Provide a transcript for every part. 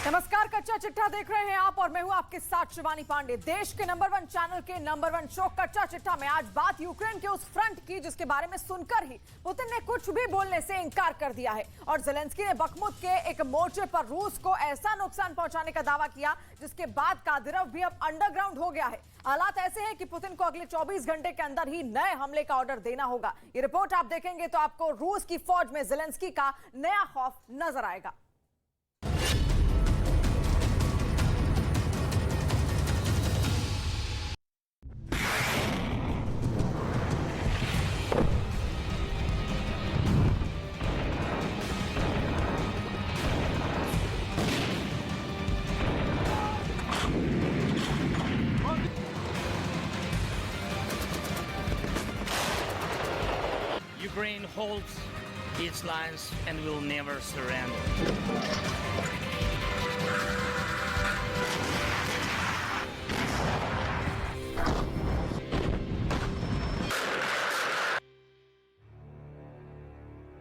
नमस्कार, कच्चा चिट्ठा देख रहे हैं आप और मैं हूं आपके साथ शिवानी पांडे। देश के नंबर 1 चैनल के नंबर 1 शो कच्चा चिट्ठा में आज बात यूक्रेन के उस फ्रंट की जिसके बारे में सुनकर ही पुतिन ने कुछ भी बोलने से इनकार कर दिया है और ज़ेलेंस्की ने बखमुत के एक मोर्चे पर रूस को ऐसा नुकसान पहुंचाने का दावा किया जिसके बाद कादिरोव भी अब अंडरग्राउंड हो गया है। हालात ऐसे हैं कि पुतिन को अगले 24 घंटे के अंदर ही नए हमले का ऑर्डर देना होगा। ये रिपोर्ट आप देखेंगे तो आपको रूस की फौज में ज़ेलेंस्की का नया खौफ नजर आएगा। Ukraine holds its lines and will never surrender.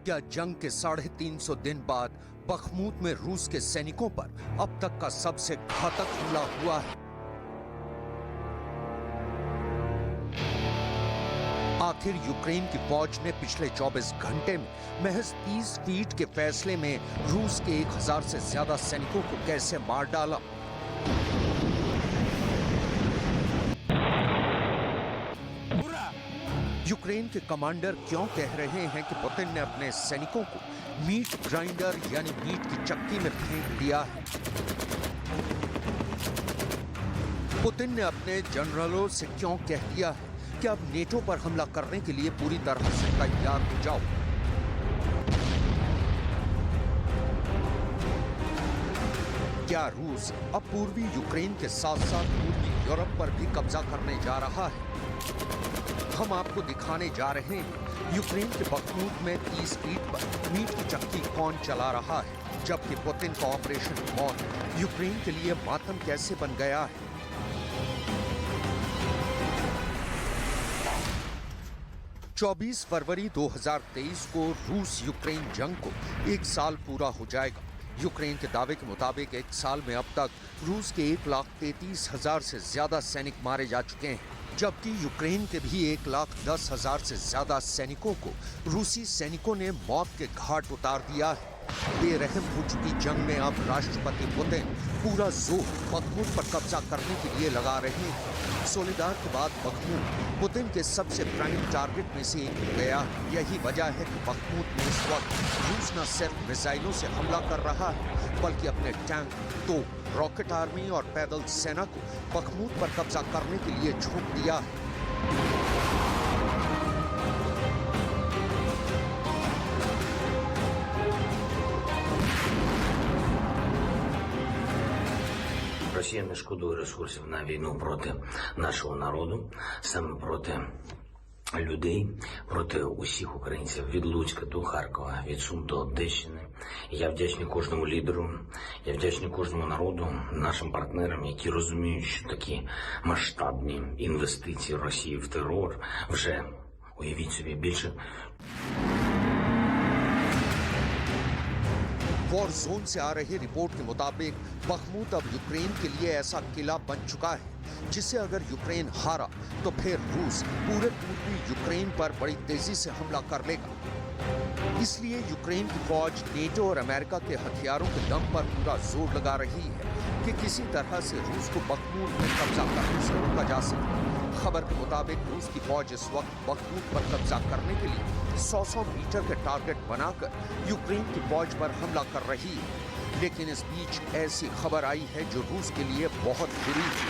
क्या जंग के 350 दिन बाद बखमुत में रूस के सैनिकों पर अब तक का सबसे घातक हमला हुआ है? आखिर यूक्रेन की फौज ने पिछले 24 घंटे में महज 30 फीट के फैसले में रूस के 1000 से ज्यादा सैनिकों को कैसे मार डाला? यूक्रेन के कमांडर क्यों कह रहे हैं कि पुतिन ने अपने सैनिकों को मीट ग्राइंडर यानी मीट की चक्की में फेंक दिया है? पुतिन ने अपने जनरलों से क्यों कह दिया है कि अब नेटो पर हमला करने के लिए पूरी तरह से तैयार हो जाओ? क्या रूस अब पूर्वी यूक्रेन के साथ साथ पूर्वी यूरोप पर भी कब्जा करने जा रहा है? हम आपको दिखाने जा रहे हैं यूक्रेन के बखमुत में 30 फीट पर मीट की चक्की कौन चला रहा है, जबकि पुतिन का ऑपरेशन मौत यूक्रेन के लिए मातम कैसे बन गया है। 24 फरवरी 2023 को रूस यूक्रेन जंग को 1 साल पूरा हो जाएगा। यूक्रेन के दावे के मुताबिक 1 साल में अब तक रूस के 1,33,000 से ज्यादा सैनिक मारे जा चुके हैं, जबकि यूक्रेन के भी 1,10,000 से ज्यादा सैनिकों को रूसी सैनिकों ने मौत के घाट उतार दिया है। बेरहम हो चुकी जंग में अब राष्ट्रपति पुतिन पूरा जोर बखमुत पर कब्जा करने के लिए लगा रहे हैं। सोलेदार के बाद बखमुत पुतिन के सबसे प्राइम टारगेट में से एक हो गया। यही वजह है कि बखमुत में इस वक्त रूस न सिर्फ मिसाइलों से हमला कर रहा है बल्कि अपने टैंक, तोप, रॉकेट आर्मी और पैदल सेना को बखमुत पर कब्जा करने के लिए झोंक दिया है। Росія не шкодує ресурсів на війну проти нашого народу, саме проти людей, проти усіх українців від Луцька до Харкова, від Сум до Одещини. Я вдячний кожному лідеру, я вдячний кожному народу, нашим партнерам, які розуміють, що такі масштабні інвестиції Росії в терор вже, уявіть собі, більше. वॉर जोन से आ रही रिपोर्ट के मुताबिक बखमुत अब यूक्रेन के लिए ऐसा किला बन चुका है जिससे अगर यूक्रेन हारा तो फिर रूस पूरे पूर्वी यूक्रेन पर बड़ी तेजी से हमला कर लेगा। इसलिए यूक्रेन की फौज नेटो और अमेरिका के हथियारों के दम पर पूरा जोर लगा रही है कि किसी तरह से रूस को बखमुत में कब्जा करने से रोका जा सके। खबर के मुताबिक रूस की फौज इस वक्त बखमुत पर कब्जा करने के लिए 100 मीटर के टारगेट बनाकर यूक्रेन की फौज पर हमला कर रही है। लेकिन इस बीच ऐसी खबर आई है जो रूस के लिए बहुत बुरी थी।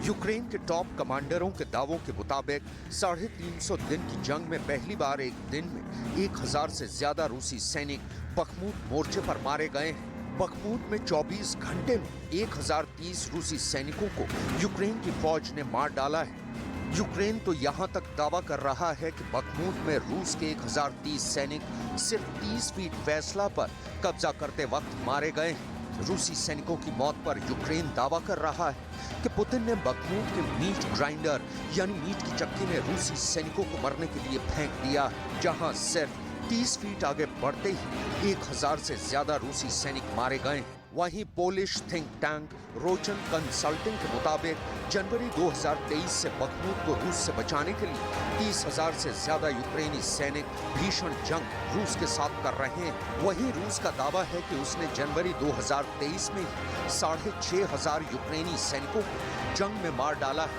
यूक्रेन के टॉप कमांडरों के दावों के मुताबिक 350 दिन की जंग में पहली बार एक दिन में 1000 से ज्यादा रूसी सैनिक बखमुत मोर्चे पर मारे गए हैं। बखमुत में 24 घंटे में 1030 रूसी सैनिकों को यूक्रेन की फौज ने मार डाला है। यूक्रेन तो यहां तक दावा कर रहा है कि बखमुत में रूस के 1030 सैनिक सिर्फ 30 फीट फैसला पर कब्जा करते वक्त मारे गए हैं। रूसी सैनिकों की मौत पर यूक्रेन दावा कर रहा है कि पुतिन ने बखमूत के मीट ग्राइंडर यानी मीट की चक्की में रूसी सैनिकों को मरने के लिए फेंक दिया, जहां सिर्फ 30 फीट आगे बढ़ते ही 1000 से ज्यादा रूसी सैनिक मारे गए। वहीं पोलिश थिंक टैंक रोचन कंसल्टिंग के मुताबिक जनवरी 2023 से बखमूत को रूस से बचाने के लिए 30,000 से ज्यादा यूक्रेनी सैनिक भीषण जंग रूस के साथ कर रहे हैं। वहीं रूस का दावा है कि उसने जनवरी 2023 में ही 6,500 यूक्रेनी सैनिकों को जंग में मार डाला है।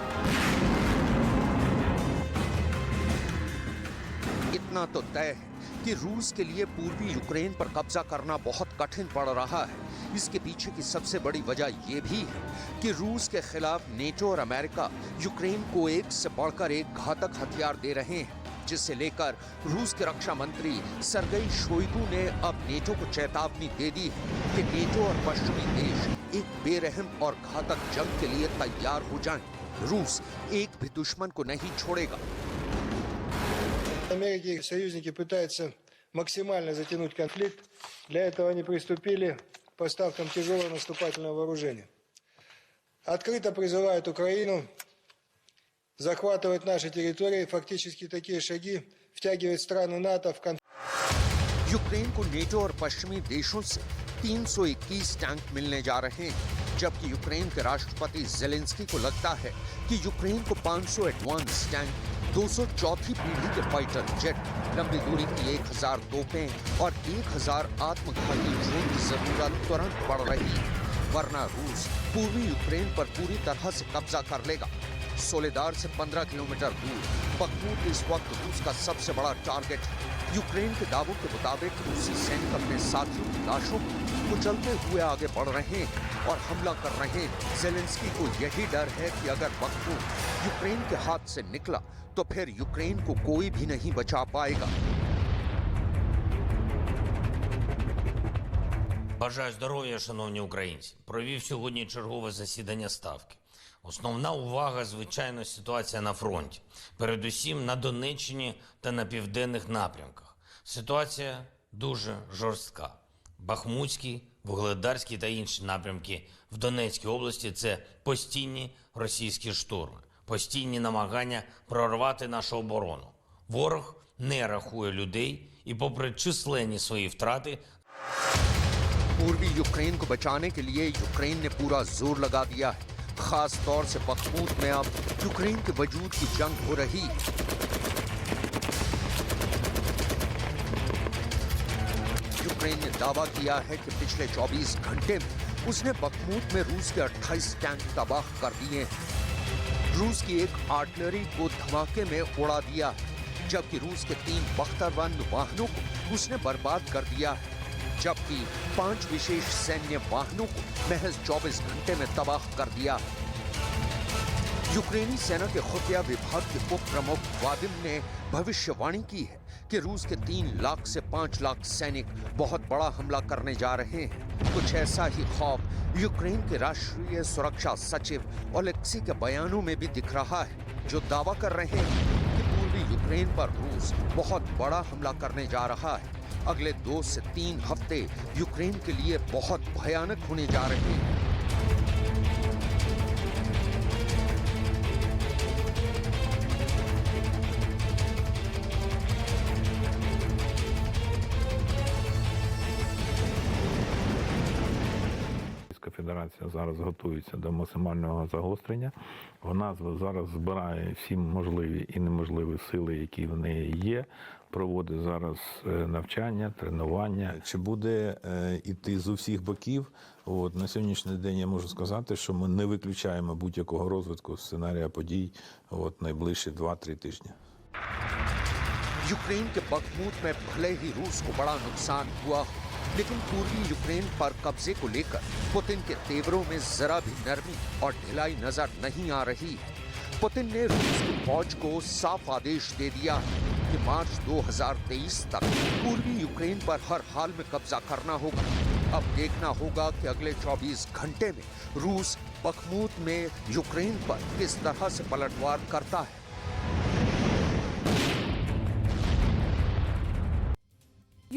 इतना तो तय है कि रूस के लिए पूर्वी यूक्रेन पर कब्जा करना बहुत कठिन पड़ रहा है। इसके पीछे की सबसे बड़ी वजह यह भी है कि रूस के खिलाफ नेटो और अमेरिका यूक्रेन को एक से बढ़कर एक घातक हथियार दे रहे हैं, जिसे लेकर रूस के रक्षा मंत्री सर्गेई शोइगु ने अब नेटो को चेतावनी दे दी है कि नेटो और पश्चिमी देश एक बेरहम और घातक जंग के लिए तैयार हो जाएं। रूस एक भी दुश्मन को नहीं छोड़ेगा। Америки и союзники пытаются максимально затянуть конфликт. Для этого они приступили к поставкам тяжелого наступательного вооружения. Открыто призывают Украину захватывать наши территории. Фактически такие шаги втягивают страны НАТО в конфликт. यूक्रेन को नेटो और पश्चिमी देशों से 321 टैंक मिलने जा रहे हैं, जबकि यूक्रेन के राष्ट्रपति जेलेंस्की को लगता है कि यूक्रेन को 500 एडवांस टैंक, 204वीं पीढ़ी के फाइटर जेट, लंबी दूरी की 1000 तोपें और 1000 आत्मघाती ड्रोन की जरूरत तुरंत पड़ रही है, वरना रूस पूर्वी यूक्रेन पर पूरी तरह से कब्जा कर लेगा। सोलेदार से 15 किलोमीटर दूर बखमूत इस वक्त रूस का सबसे बड़ा टारगेट है। यूक्रेन के दावों के मुताबिक रूसी सैनिक अपने साथियों की लाशों को कुचलते हुए आगे बढ़ रहे हैं और हमला कर रहे हैं। जेलेंस्की को यही डर है कि अगर बखमूत यूक्रेन के हाथ से निकला तो फिर यूक्रेन को कोई भी नहीं बचा पाएगा। Бажаю здоров'я, шановні українці. Провів сьогодні чергове засідання Ставки. Основна увага, звичайно, ситуація на фронті. Передусім на Донеччині та на південних напрямках. Ситуація дуже жорстка. Бахмутський, Вугледарський та інші напрямки в Донецькій області – це постійні російські штурми, постійні намагання прорвати нашу оборону. Ворог не рахує людей і попри численні свої втрати पूर्वी यूक्रेन को बचाने के लिए यूक्रेन ने पूरा जोर लगा दिया है। खास तौर से बखमूत में अब यूक्रेन के वजूद की जंग हो रही है। यूक्रेन ने दावा किया है कि पिछले 24 घंटे में उसने बखमूत में रूस के 28 टैंक तबाह कर दिए हैं। रूस की एक आर्टिलरी को धमाके में उड़ा दिया है, जबकि रूस के 3 बख्तरबंद वाहनों को उसने बर्बाद कर दिया है, जबकि 5 विशेष सैन्य वाहनों को महज 24 घंटे में तबाह कर दिया। यूक्रेनी सेना के खुफिया विभाग के उप प्रमुख वादिम ने भविष्यवाणी की है कि रूस के 3 लाख से 5 लाख सैनिक बहुत बड़ा हमला करने जा रहे हैं। कुछ ऐसा ही खौफ यूक्रेन के राष्ट्रीय सुरक्षा सचिव ओलेक्सी के बयानों में भी दिख रहा है, जो दावा कर रहे हैं कि पूर्वी यूक्रेन पर रूस बहुत बड़ा हमला करने जा रहा है। अगले 2 से 3 हफ्ते यूक्रेन के लिए बहुत भयानक होने जा रहे हैं। Федерація зараз готується до максимального загострення. Вона зараз збирає всі можливі і неможливі сили, які в неї є, проводить зараз навчання, тренування. Чи буде іти з усіх боків? На сьогоднішній день я можу сказати, що ми не виключаємо будь-якого розвитку сценарія подій найближчі 2-3 тижні. यूक्रेन के बखमूत में भले ही रूस को बड़ा नुकसान हुआ, लेकिन पूर्वी यूक्रेन पर कब्जे को लेकर पुतिन के तेवरों में जरा भी नरमी और ढिलाई नजर नहीं आ रही है। पुतिन ने रूस की फौज को साफ आदेश दे दिया कि मार्च 2023 तक पूर्वी यूक्रेन पर हर हाल में कब्जा करना होगा। अब देखना होगा कि अगले 24 घंटे में रूस बखमूत में यूक्रेन पर किस तरह से पलटवार करता है।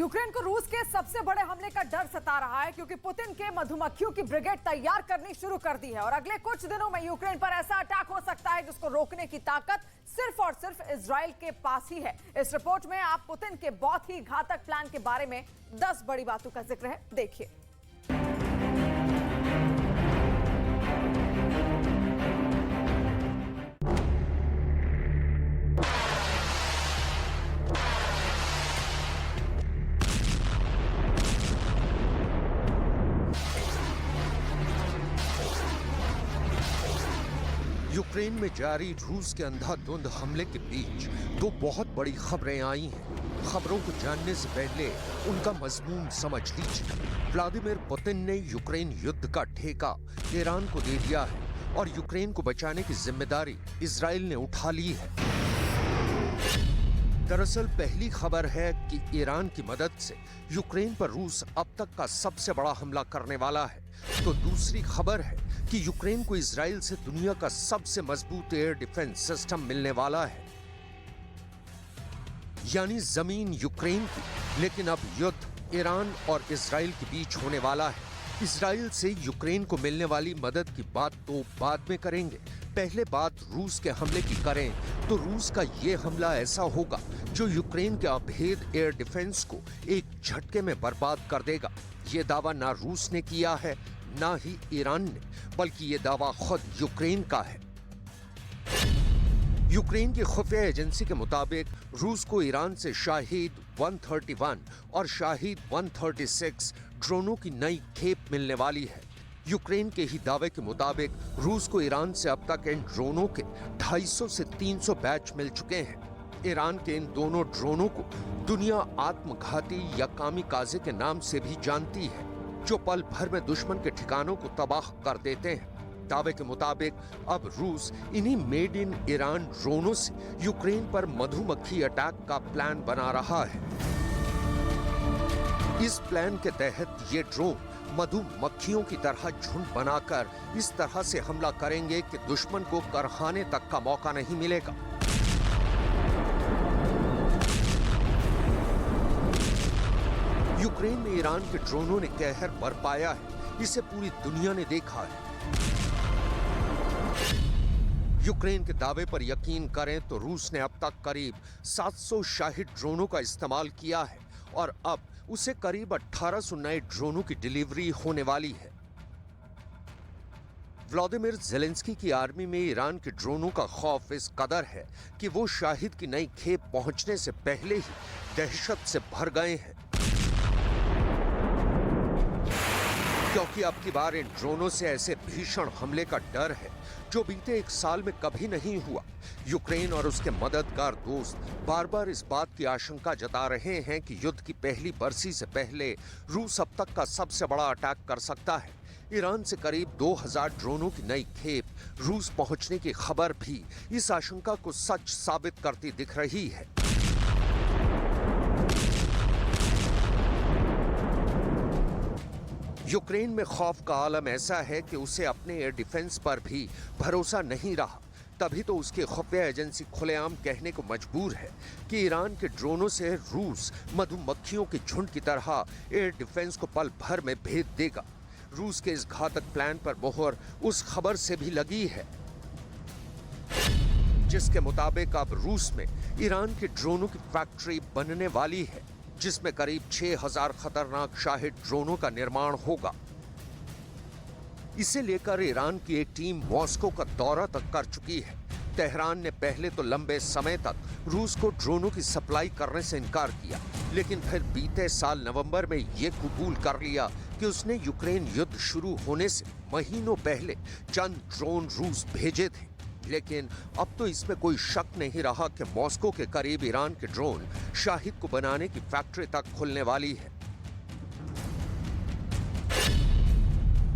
यूक्रेन को रूस के सबसे बड़े हमले का डर सता रहा है क्योंकि पुतिन के मधुमक्खियों की ब्रिगेड तैयार करनी शुरू कर दी है और अगले कुछ दिनों में यूक्रेन पर ऐसा अटैक हो सकता है जिसको रोकने की ताकत सिर्फ और सिर्फ इजराइल के पास ही है। इस रिपोर्ट में आप पुतिन के बहुत ही घातक प्लान के बारे में 10 बड़ी बातों का जिक्र है, देखिए। यूक्रेन में जारी रूस के अंधाधुंध हमले के बीच दो बहुत बड़ी खबरें आई हैं। खबरों को जानने से पहले उनका मजमून समझ लीजिए। व्लादिमीर पुतिन ने यूक्रेन युद्ध का ठेका ईरान को दे दिया है और यूक्रेन को बचाने की जिम्मेदारी इजराइल ने उठा ली है। दरअसल पहली खबर है कि ईरान की मदद से यूक्रेन पर रूस अब तक का सबसे बड़ा हमला करने वाला है, तो दूसरी खबर है कि यूक्रेन को इजराइल से दुनिया का सबसे मजबूत एयर डिफेंस सिस्टम मिलने वाला है। यानी जमीन यूक्रेन की, लेकिन अब युद्ध ईरान और इजराइल के बीच होने वाला है। इजराइल से यूक्रेन को मिलने वाली मदद की बात तो बाद में करेंगे, पहले बात रूस के हमले की करें तो रूस का ये हमला ऐसा होगा जो यूक्रेन के अभेद एयर डिफेंस को एक झटके में बर्बाद कर देगा। ये दावा ना रूस ने किया है ना ही ईरान ने, बल्कि ये दावा खुद यूक्रेन का है। यूक्रेन की खुफिया एजेंसी के मुताबिक रूस को ईरान से शाहिद 131 और शाहिद 136 ड्रोनों की नई खेप मिलने वाली है। यूक्रेन के ही दावे के मुताबिक रूस को ईरान से अब तक इन ड्रोनों के 250 से 300 बैच मिल चुके हैं। ईरान के इन दोनों ड्रोनों को दुनिया आत्मघाती या कामिकाजे के नाम से भी जानती है, जो पल भर में दुश्मन के ठिकानों को तबाह कर देते हैं। दावे के मुताबिक अब रूस इन्हीं मेड इन ईरान ड्रोनों से यूक्रेन पर मधुमक्खी अटैक का प्लान बना रहा है। इस प्लान के तहत ये ड्रोन मधुमक्खियों की तरह झुंड बनाकर इस तरह से हमला करेंगे कि दुश्मन को करखाने तक का मौका नहीं मिलेगा। यूक्रेन में ईरान के ड्रोनों ने कहर बरपाया है, इसे पूरी दुनिया ने देखा है। यूक्रेन के दावे पर यकीन करें तो रूस ने अब तक करीब 700 शाहिद ड्रोनों का इस्तेमाल किया है और अब उसे करीब 1800 नए ड्रोनों की डिलीवरी होने वाली है। व्लादिमीर ज़ेलेंस्की की आर्मी में ईरान के ड्रोनों का खौफ इस कदर है कि वो शाहिद की नई खेप पहुंचने से पहले ही दहशत से भर गए हैं, क्योंकि अब की बार इन ड्रोनों से ऐसे भीषण हमले का डर है जो बीते 1 साल में कभी नहीं हुआ। यूक्रेन और उसके मददगार दोस्त बार बार इस बात की आशंका जता रहे हैं कि युद्ध की पहली बरसी से पहले रूस अब तक का सबसे बड़ा अटैक कर सकता है। ईरान से करीब 2000 ड्रोनों की नई खेप रूस पहुंचने की खबर भी इस आशंका को सच साबित करती दिख रही है। यूक्रेन में खौफ का आलम ऐसा है कि उसे अपने एयर डिफेंस पर भी भरोसा नहीं रहा, तभी तो उसकी खुफिया एजेंसी खुलेआम कहने को मजबूर है कि ईरान के ड्रोनों से रूस मधुमक्खियों के झुंड की तरह एयर डिफेंस को पल भर में भेद देगा। रूस के इस घातक प्लान पर मोहर उस खबर से भी लगी है जिसके मुताबिक अब रूस में ईरान के ड्रोनों की फैक्ट्री बनने वाली है, जिसमें करीब 6000 खतरनाक शाहिद ड्रोनों का निर्माण होगा। इसे लेकर ईरान की एक टीम मॉस्को का दौरा तक कर चुकी है। तेहरान ने पहले तो लंबे समय तक रूस को ड्रोनों की सप्लाई करने से इनकार किया, लेकिन फिर बीते साल नवंबर में ये कबूल कर लिया कि उसने यूक्रेन युद्ध शुरू होने से महीनों पहले चंद ड्रोन रूस भेजे थे। लेकिन अब तो इसमें कोई शक नहीं रहा कि मॉस्को के करीब ईरान के ड्रोन शाहिद को बनाने की फैक्ट्री तक खुलने वाली है।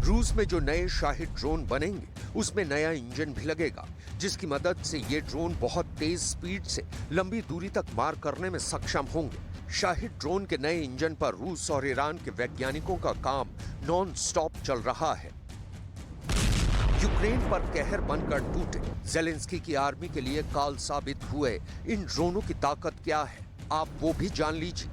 रूस में जो नए शाहिद ड्रोन बनेंगे उसमें नया इंजन भी लगेगा, जिसकी मदद से ये ड्रोन बहुत तेज स्पीड से लंबी दूरी तक मार करने में सक्षम होंगे। शाहिद ड्रोन के नए इंजन पर रूस और ईरान के वैज्ञानिकों का काम नॉन स्टॉप चल रहा है। यूक्रेन पर कहर बनकर टूटे ज़ेलेंस्की की आर्मी के लिए काल साबित हुए इन ड्रोनों की ताकत क्या है, आप वो भी जान लीजिए।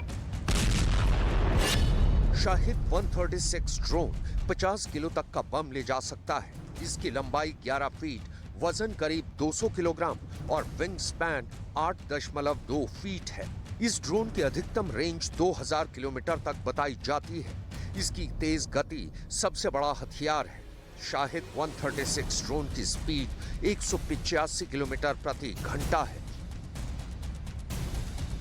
शाहिद 136 ड्रोन 50 किलो तक का बम ले जा सकता है। इसकी लंबाई 11 फीट, वजन करीब 200 किलोग्राम और विंग स्पैन 8.2 फीट है। इस ड्रोन की अधिकतम रेंज 2000 किलोमीटर तक बताई जाती है। इसकी तेज गति सबसे बड़ा हथियार है। शाहिद 136 ड्रोन की स्पीड 185 किलोमीटर प्रति घंटा है।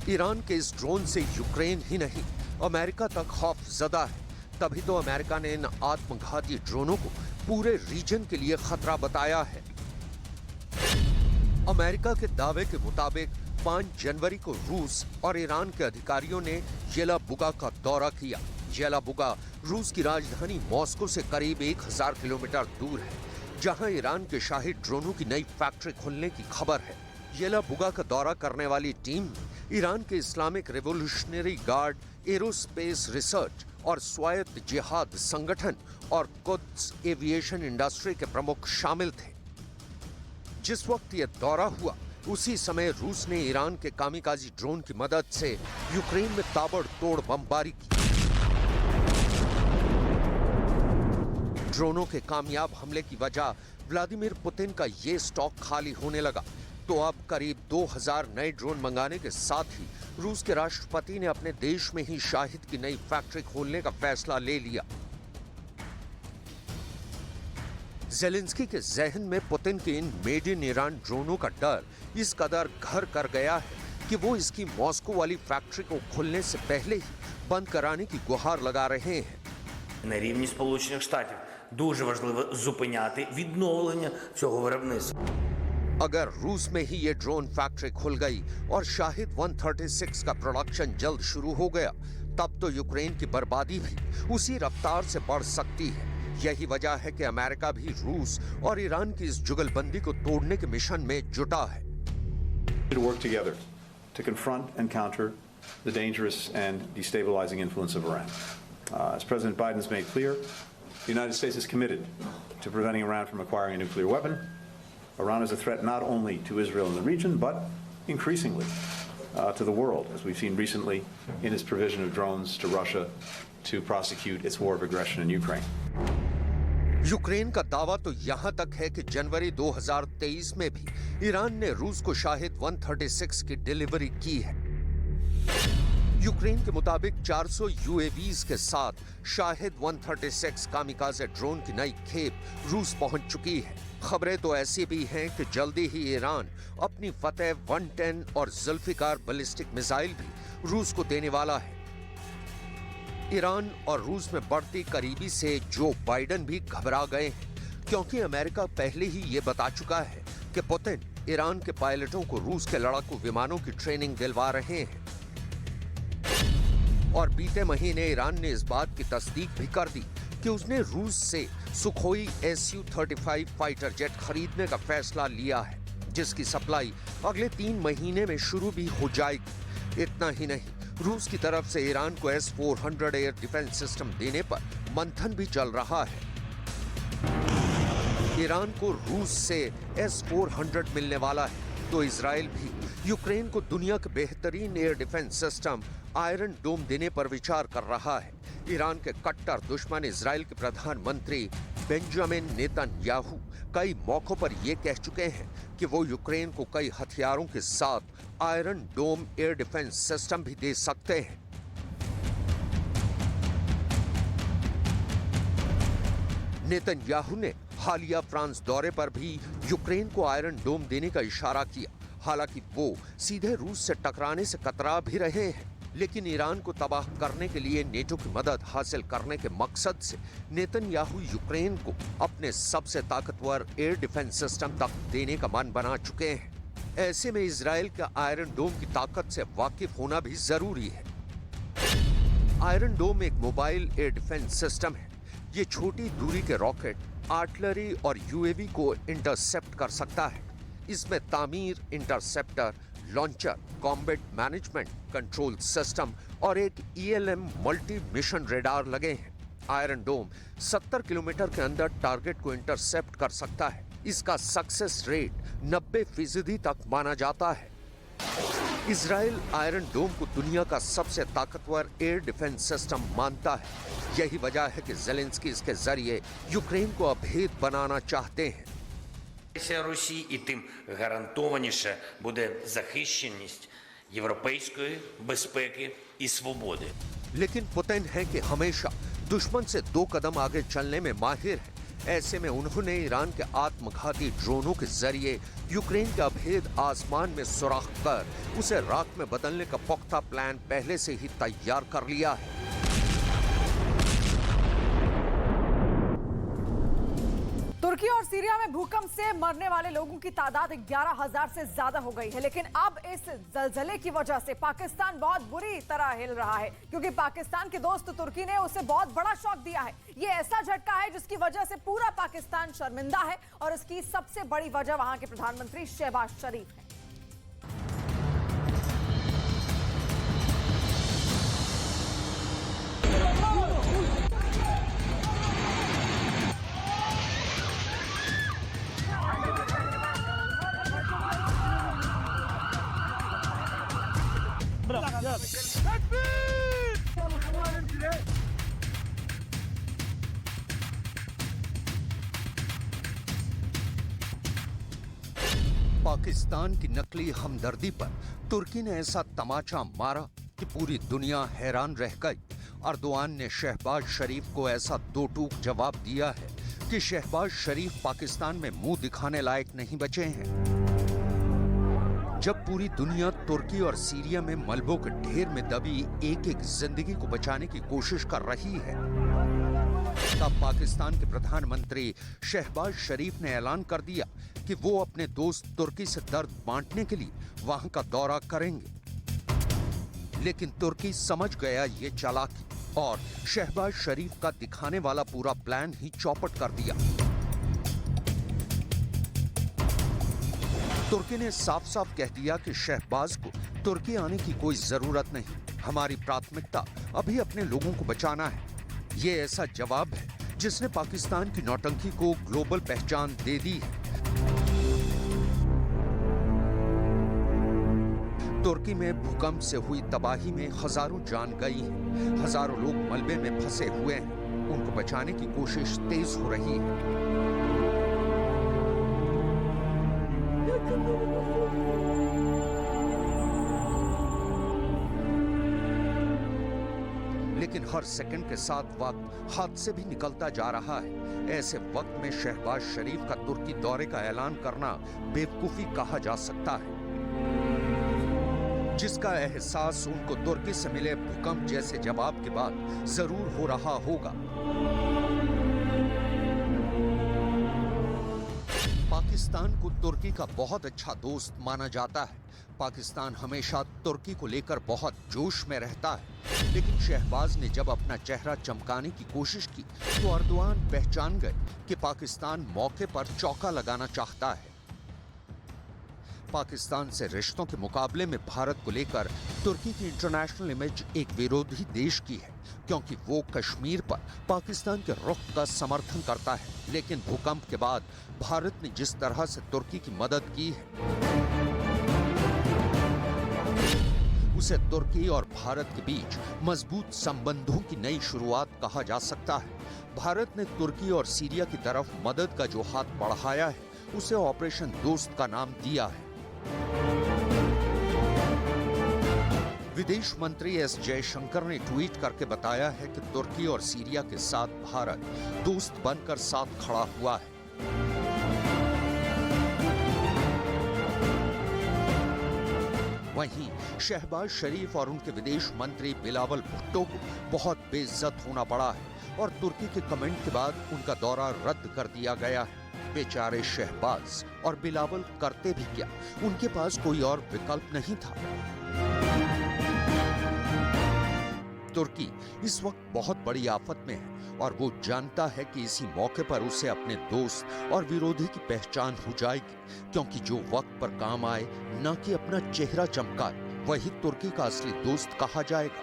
ईरान के इस ड्रोन से यूक्रेन ही नहीं, अमेरिका तक खौफजदा है। तभी तो अमेरिका ने इन आत्मघाती ड्रोनों को पूरे रीजन के लिए खतरा बताया है। अमेरिका के दावे के मुताबिक 5 जनवरी को रूस और ईरान के अधिकारियों ने येलाबुगा का दौरा किया। येलाबुगा रूस की राजधानी मॉस्को से करीब 1000 किलोमीटर दूर है, जहां ईरान के शाहिद ड्रोनों की नई फैक्ट्री खुलने की खबर है। येलाबुगा का दौरा करने वाली टीम ईरान के Islamic revolutionary guard, aerospace research और स्वायत्त जिहाद संगठन और कुद्स एविएशन इंडस्ट्री के प्रमुख शामिल थे। जिस वक्त यह दौरा हुआ, उसी समय रूस ने ईरान के कामिकाजी ड्रोन की मदद से यूक्रेन में ताबड़तोड़ बमबारी की। ड्रोनों के कामयाब हमले की वजह व्लादिमीर पुतिन का ये स्टॉक खाली होने लगा। तो अब करीब 2000 नए ड्रोन मंगाने के साथ ही रूस के राष्ट्रपति ने अपने देश में ही शाहिद की नई फैक्ट्री खोलने का फैसला ले लिया। ज़ेलेंस्की के जहन में पुतिन के इन मेड इन ईरान ड्रोनों का डर इस कदर घर कर गया है कि वो इसकी मॉस्को वाली फैक्ट्री को खुलने से पहले ही बंद कराने की गुहार लगा रहे हैं। На рівні Сполучених Штатів дуже важливо зупиняти відновлення цього виробництва. अगर रूस में ही ये ड्रोन फैक्ट्री खुल गई और शाहिद 136 का प्रोडक्शन जल्द शुरू हो गया, तब तो यूक्रेन की बर्बादी भी उसी रफ्तार से बढ़ सकती है। यही वजह है कि अमेरिका भी रूस और ईरान की इस जुगलबंदी को तोड़ने के मिशन में जुटा है। To work together to confront and counter the dangerous and destabilizing influence of Iran. As President Biden has made clear, the United States is committed to preventing Iran from acquiring a nuclear weapon. Iran is a threat not only to Israel and the region, but increasingly to the world, as we've seen recently in its provision of drones to Russia to prosecute its war of aggression in Ukraine. Ukraine का दावा तो यहां तक है कि जनवरी 2023 में भी Iran ने रूस को शाहिद 136 की डिलीवरी की है। यूक्रेन के मुताबिक 400 यूएवीज के साथ शाहिद 136 कामिकाज़े ड्रोन की नई खेप रूस पहुंच चुकी है। खबरें तो ऐसी भी हैं कि जल्दी ही ईरान अपनी फतेह 110 और जुल्फिकार बैलिस्टिक मिसाइल भी रूस को देने वाला है। ईरान और रूस में बढ़ती करीबी से जो बाइडन भी घबरा गए हैं, क्योंकि अमेरिका पहले ही ये बता चुका है कि पुतिन ईरान के पायलटों को रूस के लड़ाकू विमानों की ट्रेनिंग दिलवा रहे हैं। और बीते महीने ईरान ने इस बात की तस्दीक भी कर दी कि उसने रूस से सुखोई Su-35 फाइटर जेट खरीदने का फैसला लिया है, जिसकी सप्लाई अगले 3 महीने में शुरू भी हो जाएगी। इतना ही नहीं, रूस की तरफ से ईरान को S-400 एयर डिफेंस सिस्टम देने पर मंथन भी चल रहा है। ईरान को रूस से S-400 मिलने वाला है, तो इजराइल भी यूक्रेन को दुनिया के बेहतरीन एयर डिफेंस सिस्टम आयरन डोम देने पर विचार कर रहा है। ईरान के कट्टर दुश्मन इजराइल के प्रधानमंत्री बेंजामिन नेतन्याहू कई मौकों पर यह कह चुके हैं कि वो यूक्रेन को कई हथियारों के साथ आयरन डोम एयर डिफेंस सिस्टम भी दे सकते हैं। नेतन्याहू ने हालिया फ्रांस दौरे पर भी यूक्रेन को आयरन डोम देने का इशारा किया। हालांकि वो सीधे रूस से टकराने से कतरा भी रहे हैं, लेकिन ईरान को तबाह करने के लिए नेटो की मदद हासिल करने के मकसद से नेतन्याहू यूक्रेन को अपने सबसे ताकतवर एयर डिफेंस सिस्टम तक देने का मन बना चुके हैं। ऐसे में इजराइल के आयरन डोम की ताकत से वाकिफ होना भी जरूरी है। आयरन डोम एक मोबाइल एयर डिफेंस सिस्टम है। ये छोटी दूरी के रॉकेट, आर्टिलरी और यूएवी को इंटरसेप्ट कर सकता है। इसमें तामीर, interceptor, launcher, combat management, control system और एक ELM मल्टी मिशन रेडार लगे हैं। आयरन डोम 70 किलोमीटर के अंदर टारगेट को इंटरसेप्ट कर सकता है। इसका सक्सेस रेट 90% तक माना जाता है। इजराइल आयरन डोम को दुनिया का सबसे ताकतवर एयर डिफेंस सिस्टम मानता है। यही वजह है कि ज़ेलेंस्की इसके जरिए यूक्रेन को अभेद बनाना चाहते हैं। Росії, і тим гарантованіше буде захищеність європейської безпеки і свободи. लेकिन पुतिन है कि हमेशा दुश्मन से 2 कदम आगे चलने में माहिर है। ऐसे में उन्होंने ईरान के आत्मघाती ड्रोनों के जरिए यूक्रेन के अभेद आसमान में सुराख कर उसे राख में बदलने का पुख्ता प्लान पहले से ही तैयार कर लिया है। तुर्की और सीरिया में भूकंप से मरने वाले लोगों की तादाद 11,000 से ज्यादा हो गई है, लेकिन अब इस जलजले की वजह से पाकिस्तान बहुत बुरी तरह हिल रहा है, क्योंकि पाकिस्तान के दोस्त तुर्की ने उसे बहुत बड़ा शॉक दिया है। ये ऐसा झटका है जिसकी वजह से पूरा पाकिस्तान शर्मिंदा है, और इसकी सबसे बड़ी वजह वहां के प्रधानमंत्री शहबाज शरीफ है। पाकिस्तान की नकली हमदर्दी पर तुर्की ने ऐसा तमाचा मारा कि पूरी दुनिया हैरान रह गई। अर्दोआन ने शहबाज शरीफ को ऐसा दो टूक जवाब दिया है कि शहबाज शरीफ पाकिस्तान में मुंह दिखाने लायक नहीं बचे हैं। जब पूरी दुनिया तुर्की और सीरिया में मलबों के ढेर में दबी एक एक जिंदगी को बचाने की कोशिश कर रही है, तब पाकिस्तान के प्रधानमंत्री शहबाज शरीफ ने ऐलान कर दिया कि वो अपने दोस्त तुर्की से दर्द बांटने के लिए वहां का दौरा करेंगे। लेकिन तुर्की समझ गया ये चालाकी और शहबाज शरीफ का दिखाने वाला पूरा प्लान ही चौपट कर दिया। तुर्की ने साफ साफ कह दिया कि शहबाज को तुर्की आने की कोई जरूरत नहीं, हमारी प्राथमिकता अभी अपने लोगों को बचाना है। ये ऐसा जवाब है जिसने पाकिस्तान की नौटंकी को ग्लोबल पहचान दे दी है। तुर्की में भूकंप से हुई तबाही में हजारों जान गई हैं, हजारों लोग मलबे में फंसे हुए हैं, उनको बचाने की कोशिश तेज हो रही है। लेकिन हर सेकंड के साथ वक्त हाथ से भी निकलता जा रहा है। ऐसे वक्त में शहबाज शरीफ का तुर्की दौरे का ऐलान करना बेवकूफी कहा जा सकता है, जिसका एहसास उनको तुर्की से मिले भूकंप जैसे जवाब के बाद जरूर हो रहा होगा। पाकिस्तान को तुर्की का बहुत अच्छा दोस्त माना जाता है। पाकिस्तान हमेशा तुर्की को लेकर बहुत जोश में रहता है, लेकिन शहबाज ने जब अपना चेहरा चमकाने की कोशिश की तो अर्दोआन पहचान गए कि पाकिस्तान मौके पर चौका लगाना चाहता है। पाकिस्तान से रिश्तों के मुकाबले में भारत को लेकर तुर्की की इंटरनेशनल इमेज एक विरोधी देश की है, क्योंकि वो कश्मीर पर पाकिस्तान के रुख का समर्थन करता है। लेकिन भूकंप के बाद भारत ने जिस तरह से तुर्की की मदद की है, उसे तुर्की और भारत के बीच मजबूत संबंधों की नई शुरुआत कहा जा सकता है। भारत ने तुर्की और सीरिया की तरफ मदद का जो हाथ बढ़ाया है, उसे ऑपरेशन दोस्त का नाम दिया है। विदेश मंत्री एस जयशंकर ने ट्वीट करके बताया है कि तुर्की और सीरिया के साथ भारत दोस्त बनकर साथ खड़ा हुआ है। वहीं शहबाज शरीफ और उनके विदेश मंत्री बिलावल भुट्टो को बहुत बेइज्जत होना पड़ा है और तुर्की के कमेंट के बाद उनका दौरा रद्द कर दिया गया है। बेचारे शहबाज और बिलावल करते भी क्या, उनके पास कोई और विकल्प नहीं था। तुर्की इस वक्त बहुत बड़ी आफत में है और वो जानता है कि इसी मौके पर उसे अपने दोस्त और विरोधी की पहचान हो जाएगी, क्योंकि जो वक्त पर काम आए न कि अपना चेहरा चमकाए, वही तुर्की का असली दोस्त कहा जाएगा।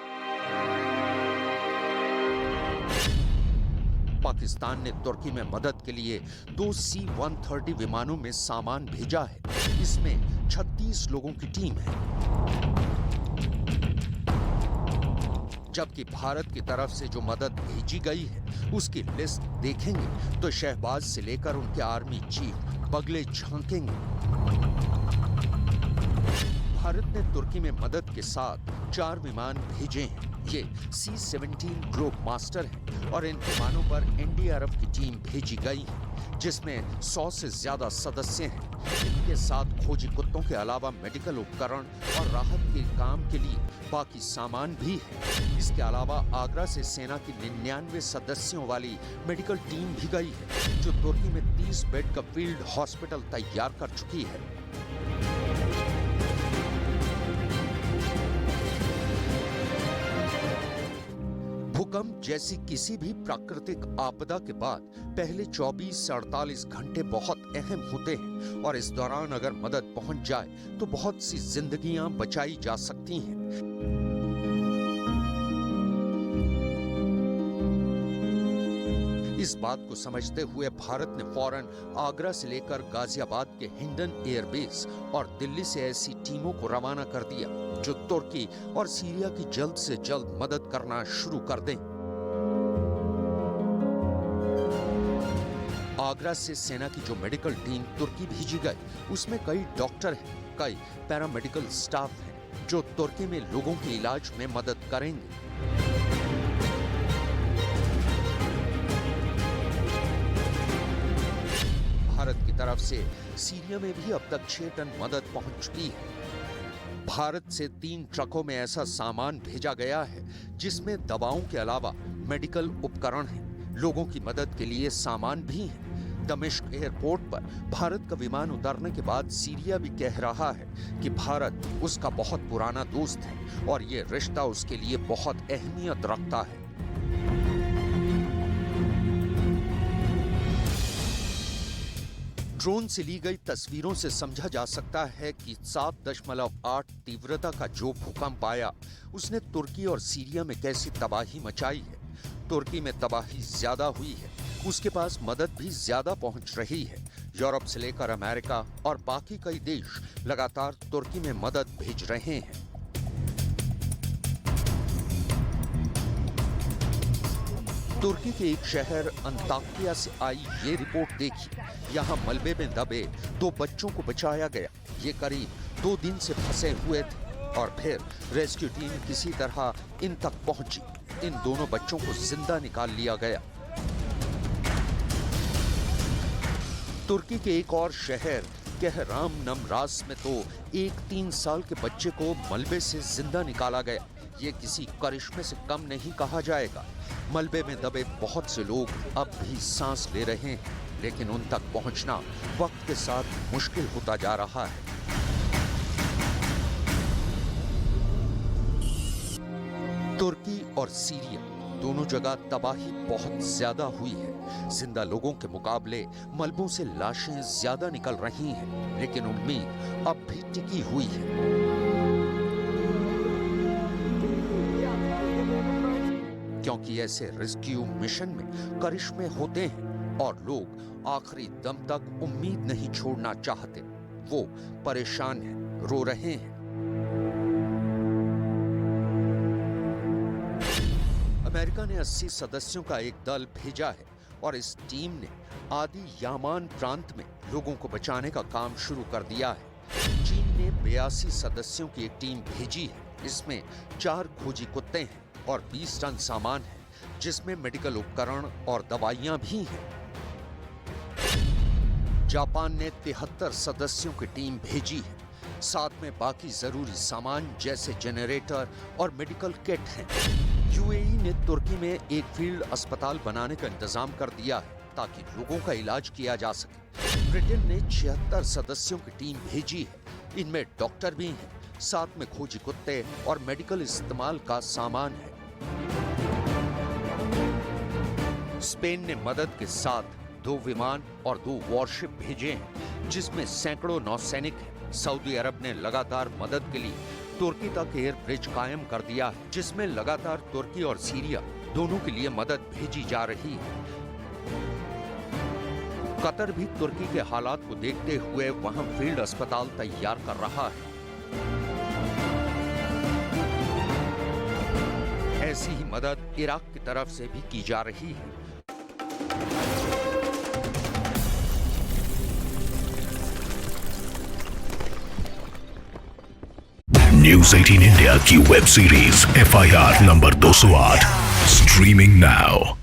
पाकिस्तान ने तुर्की में मदद के लिए 2 C-130 विमानों में सामान भेजा है। इसमें 36 लोगों की टीम है। जबकि भारत की तरफ से जो मदद भेजी गई है उसकी लिस्ट देखेंगे तो शहबाज से लेकर उनके आर्मी चीफ बगले झांकेंगे। भारत ने तुर्की में मदद के साथ 4 विमान भेजे हैं। ये C-17 ग्लोब मास्टर हैं और इन विमानों पर NDRF की टीम भेजी गई है, जिसमें 100 से ज्यादा सदस्य हैं। इनके साथ खोजी कुत्तों के अलावा मेडिकल उपकरण और राहत के काम के लिए बाकी सामान भी है। इसके अलावा आगरा से सेना की 99 सदस्यों वाली मेडिकल टीम भी गई है, जो तुर्की में 30 बेड का फील्ड हॉस्पिटल तैयार कर चुकी है। भूकंप जैसी किसी भी प्राकृतिक आपदा के बाद पहले 24 से 48 घंटे बहुत अहम होते हैं और इस दौरान अगर मदद पहुंच जाए तो बहुत सी जिंदगियां बचाई जा सकती हैं। इस बात को समझते हुए भारत ने फौरन आगरा से लेकर गाजियाबाद के हिंडन एयरबेस और दिल्ली से ऐसी टीमों को रवाना कर दिया जो तुर्की और सीरिया की जल्द से जल्द मदद करना शुरू कर दें। आगरा से सेना की जो मेडिकल टीम तुर्की भेजी गई उसमें कई डॉक्टर हैं, कई पैरामेडिकल स्टाफ हैं जो तुर्की में लोगों के इलाज में मदद करेंगे। भारत की तरफ से सीरिया में भी अब तक 6 टन मदद पहुंच चुकी है। भारत से 3 ट्रकों में ऐसा सामान भेजा गया है जिसमें दवाओं के अलावा मेडिकल उपकरण हैं। लोगों की मदद के लिए सामान भी है। दमिश्क एयरपोर्ट पर भारत का विमान उतरने के बाद सीरिया भी कह रहा है कि भारत उसका बहुत पुराना दोस्त है और ये रिश्ता उसके लिए बहुत अहमियत रखता है। ड्रोन से ली गई तस्वीरों से समझा जा सकता है कि 7.8 तीव्रता का जो भूकंप आया उसने तुर्की और सीरिया में कैसी तबाही मचाई है। तुर्की में तबाही ज्यादा हुई है, उसके पास मदद भी ज्यादा पहुंच रही है। यूरोप से लेकर अमेरिका और बाकी कई देश लगातार तुर्की में मदद भेज रहे हैं। तुर्की के एक शहर अंताकिया से आई ये रिपोर्ट देखिए। यहाँ मलबे में दबे 2 बच्चों को बचाया गया। ये करीब 2 दिन से फंसे हुए थे और फिर रेस्क्यू टीम किसी तरह इन तक पहुंची। इन दोनों बच्चों को जिंदा निकाल लिया गया। तुर्की के एक और शहर कहराम नमरास में तो एक 3 साल के बच्चे को मलबे से जिंदा निकाला गया। ये किसी करिश्मे से कम नहीं कहा जाएगा। मलबे में दबे बहुत से लोग अब भी सांस ले रहे हैं, लेकिन उन तक पहुंचना वक्त के साथ मुश्किल होता जा रहा है। तुर्की और सीरिया दोनों जगह तबाही बहुत ज्यादा हुई है। जिंदा लोगों के मुकाबले मलबों से लाशें ज्यादा निकल रही हैं, लेकिन उम्मीद अब भी टिकी हुई है। क्योंकि ऐसे रेस्क्यू मिशन में करिश्मे होते हैं और लोग आखिरी दम तक उम्मीद नहीं छोड़ना चाहते। वो परेशान हैं, रो रहे हैं। अमेरिका ने 80 सदस्यों का एक दल भेजा है और इस टीम ने आदि यामान प्रांत में लोगों को बचाने का काम शुरू कर दिया है। चीन ने 82 सदस्यों की एक टीम भेजी है। इसमें 4 खोजी कुत्ते हैं और 20 टन सामान है, जिसमें मेडिकल उपकरण और दवाइयां भी हैं। जापान ने 73 सदस्यों की टीम भेजी है। साथ में बाकी जरूरी सामान जैसे जनरेटर और मेडिकल किट हैं। यूएई ने तुर्की में एक फील्ड अस्पताल बनाने का इंतजाम कर दिया है ताकि लोगों का इलाज किया जा सके। ब्रिटेन ने 76 सदस्यों की टीम भेजी है। इनमें डॉक्टर भी हैं, साथ में खोजी कुत्ते और मेडिकल इस्तेमाल का सामान है। स्पेन ने मदद के साथ 2 विमान और 2 वॉरशिप भेजे हैं, जिसमें सैकड़ों नौसैनिक हैं। सऊदी अरब ने लगातार मदद के लिए तुर्की तक एयर ब्रिज कायम कर दिया है, जिसमें लगातार तुर्की और सीरिया दोनों के लिए मदद भेजी जा रही है। कतर भी तुर्की के हालात को देखते हुए वहां फील्ड अस्पताल तैयार कर रहा है। ऐसी ही मदद इराक की तरफ से भी की जा रही है। न्यूज़ 18 इंडिया की web series FIR number 208 streaming now.